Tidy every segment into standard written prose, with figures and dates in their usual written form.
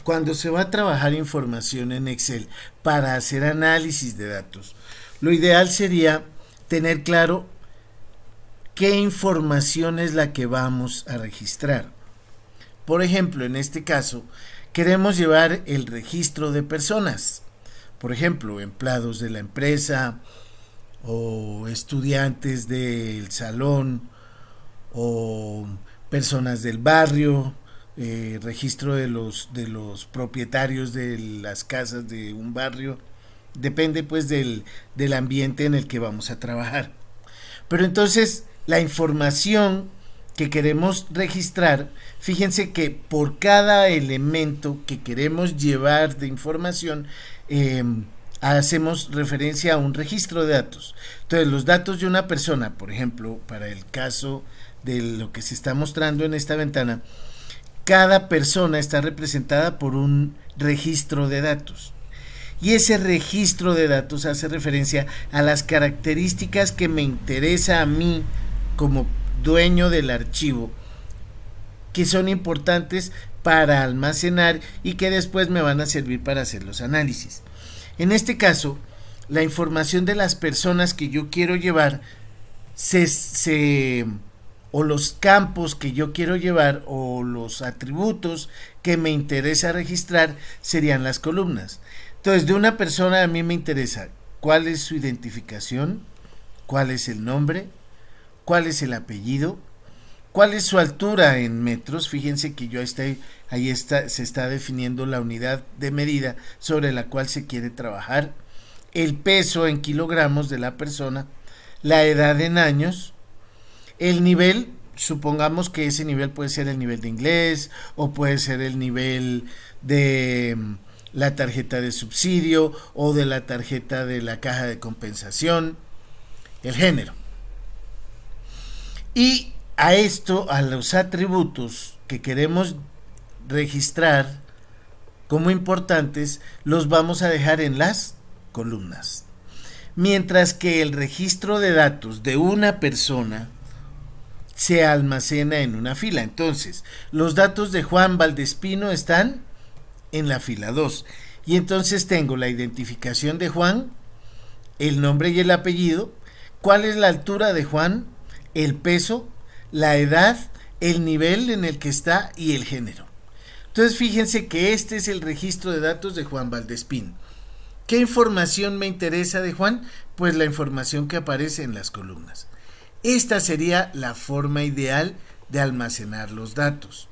cuando se va a trabajar información en Excel para hacer análisis de datos, lo ideal sería tener claro qué información es la que vamos a registrar. Por ejemplo, en este caso, queremos llevar el registro de personas. Por ejemplo, empleados de la empresa o estudiantes del salón o personas del barrio, registro de los propietarios de las casas de un barrio. Depende pues del ambiente en el que vamos a trabajar. Pero entonces la información que queremos registrar, fíjense que por cada elemento que queremos llevar de información, hacemos referencia a un registro de datos. Entonces los datos de una persona, por ejemplo, para el caso de lo que se está mostrando en esta ventana, cada persona está representada por un registro de datos. Y ese registro de datos hace referencia a las características que me interesa a mí como dueño del archivo, que son importantes para almacenar y que después me van a servir para hacer los análisis. En este caso, la información de las personas que yo quiero llevar o los campos que yo quiero llevar o los atributos que me interesa registrar serían las columnas. Entonces, de una persona a mí me interesa cuál es su identificación, cuál es el nombre, cuál es el apellido, cuál es su altura en metros. Fíjense que se está definiendo la unidad de medida sobre la cual se quiere trabajar, el peso en kilogramos de la persona, la edad en años, el nivel. Supongamos que ese nivel puede ser el nivel de inglés o puede ser el nivel de la tarjeta de subsidio o de la tarjeta de la caja de compensación, el género. Y a esto, a los atributos que queremos registrar como importantes, los vamos a dejar en las columnas. Mientras que el registro de datos de una persona se almacena en una fila. Entonces, los datos de Juan Valdespino están en la fila 2. Y entonces tengo la identificación de Juan, el nombre y el apellido, cuál es la altura de Juan, el peso, la edad, el nivel en el que está y el género. Entonces fíjense que este es el registro de datos de Juan Valdespín. ¿Qué información me interesa de Juan? Pues la información que aparece en las columnas. Esta sería la forma ideal de almacenar los datos.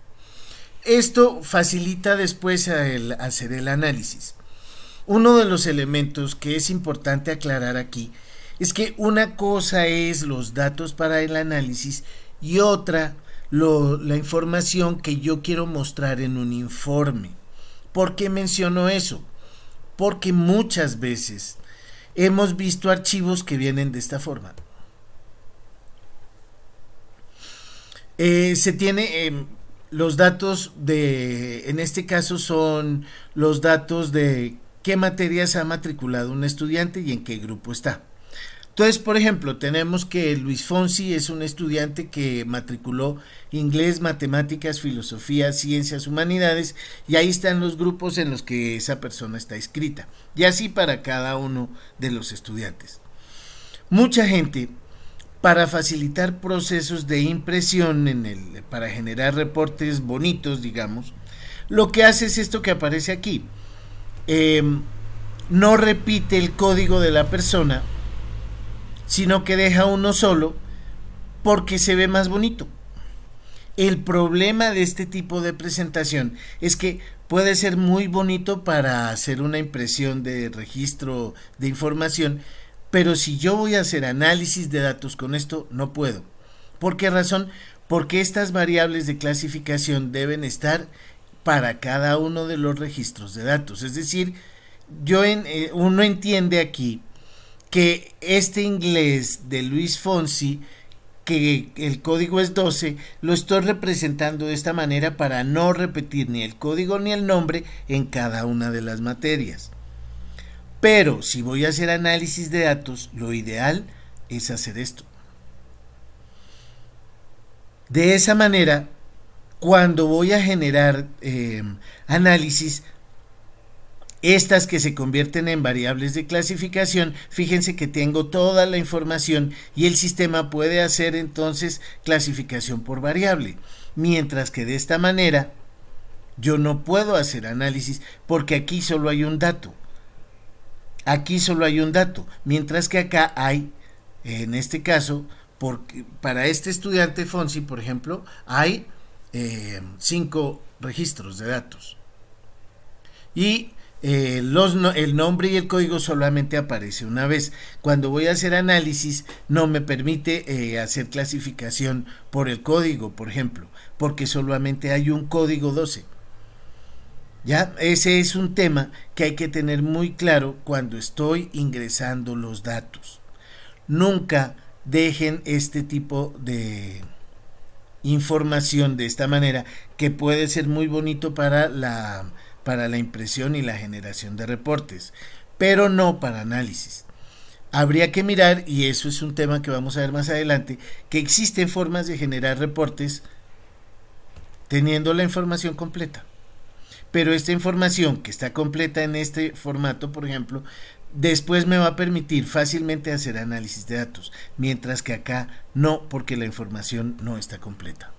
Esto facilita después hacer el análisis. Uno de los elementos que es importante aclarar aquí es que una cosa es los datos para el análisis y otra la información que yo quiero mostrar en un informe. ¿Por qué menciono eso? Porque muchas veces hemos visto archivos que vienen de esta forma. Se tiene los datos en este caso son los datos de qué materias ha matriculado un estudiante y en qué grupo está. Entonces, por ejemplo, tenemos que Luis Fonsi es un estudiante que matriculó inglés, matemáticas, filosofía, ciencias, humanidades, y ahí están los grupos en los que esa persona está inscrita, y así para cada uno de los estudiantes. Mucha gente, para facilitar procesos de impresión para generar reportes bonitos, digamos, lo que hace es esto que aparece aquí. No repite el código de la persona, sino que deja uno solo porque se ve más bonito. El problema de este tipo de presentación es que puede ser muy bonito para hacer una impresión de registro de información, pero si yo voy a hacer análisis de datos con esto, no puedo. ¿Por qué razón? Porque estas variables de clasificación deben estar para cada uno de los registros de datos. Es decir, uno entiende aquí que este inglés de Luis Fonsi, que el código es 12, lo estoy representando de esta manera para no repetir ni el código ni el nombre en cada una de las materias. Pero si voy a hacer análisis de datos, lo ideal es hacer esto. De esa manera, Cuando voy a generar análisis, estas que se convierten en variables de clasificación, fíjense que tengo toda la información y el sistema puede hacer entonces clasificación por variable, mientras que de esta manera yo no puedo hacer análisis porque aquí solo hay un dato. Aquí solo hay un dato, mientras que acá hay, en este caso, para este estudiante Fonsi, por ejemplo, hay 5 registros de datos. Y el nombre y el código solamente aparece una vez. Cuando voy a hacer análisis no me permite hacer clasificación por el código, por ejemplo, porque solamente hay un código 12. ¿Ya? Ese es un tema que hay que tener muy claro cuando estoy ingresando los datos. Nunca dejen este tipo de información de esta manera, que puede ser muy bonito para la impresión y la generación de reportes, pero no para análisis. Habría que mirar, y eso es un tema que vamos a ver más adelante, que existen formas de generar reportes teniendo la información completa. Pero esta información que está completa en este formato, por ejemplo, después me va a permitir fácilmente hacer análisis de datos, mientras que acá no, porque la información no está completa.